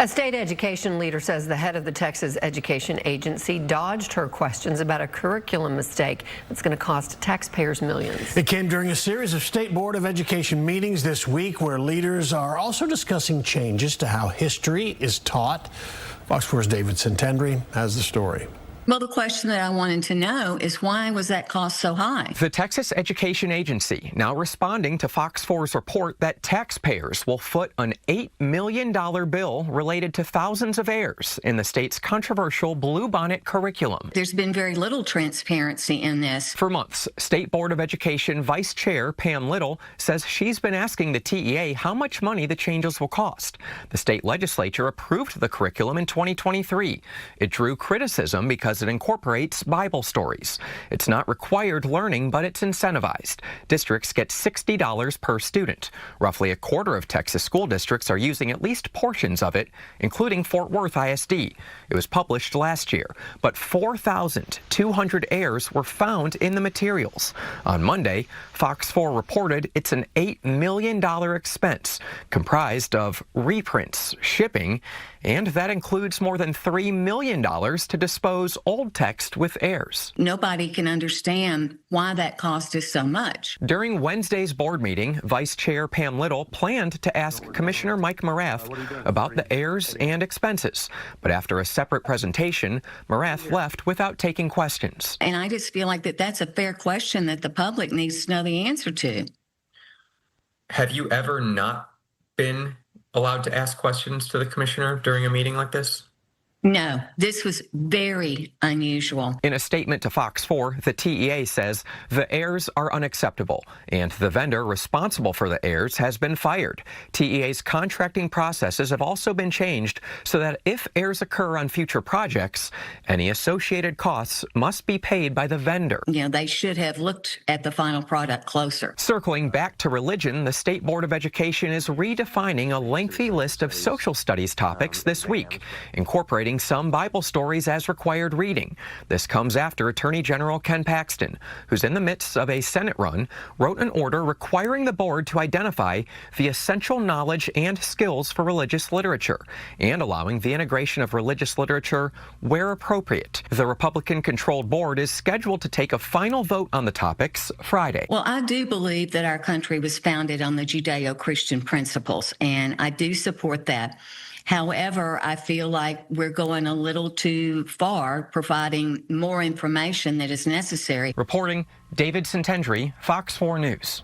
A state education leader says the head of the Texas Education Agency dodged her questions about a curriculum mistake that's going to cost taxpayers millions. It came during a series of State Board of Education meetings this week where leaders are also discussing changes to how history is taught. Fox 4's David Sentendrey has the story. Well, the question that I wanted to know is why was that cost so high? The Texas Education Agency now responding to Fox 4's report that taxpayers will foot an $8 million bill related to thousands of errors in the state's controversial Bluebonnet curriculum. There's been very little transparency in this. For months, State Board of Education Vice Chair Pam Little says she's been asking the TEA how much money the changes will cost. The state legislature approved the curriculum in 2023. It drew criticism because it incorporates Bible stories. It's not required learning, but it's incentivized. Districts get $60 per student. Roughly a quarter of Texas school districts are using at least portions of it, including Fort Worth ISD. It was published last year, but 4,200 errors were found in the materials. On Monday, Fox 4 reported it's an $8 million expense, comprised of reprints, shipping, and that includes more than $3 million to dispose old text with errors. Nobody can understand why that cost is so much. During Wednesday's board meeting, Vice Chair Pam Little planned to ask Commissioner Mike Morath about the errors and expenses. But after a separate presentation, Morath left without taking questions. And I just feel like that's a fair question that the public needs to know the answer to. Have you ever not been allowed to ask questions to the commissioner during a meeting like this? No, this was very unusual. In a statement to Fox 4, the TEA says the errors are unacceptable, and the vendor responsible for the errors has been fired. TEA's contracting processes have also been changed so that if errors occur on future projects, any associated costs must be paid by the vendor. You know, they should have looked at the final product closer. Circling back to religion, the State Board of Education is redefining a lengthy list of social studies topics this week, incorporating some Bible stories as required reading. This comes after Attorney General Ken Paxton, who's in the midst of a Senate run, wrote an order requiring the board to identify the essential knowledge and skills for religious literature and allowing the integration of religious literature where appropriate. The Republican-controlled board is scheduled to take a final vote on the topics Friday. Well, I do believe that our country was founded on the Judeo-Christian principles, and I do support that. However, I feel like we're going a little too far, providing more information that is necessary. Reporting, David Sentendrey, Fox 4 News.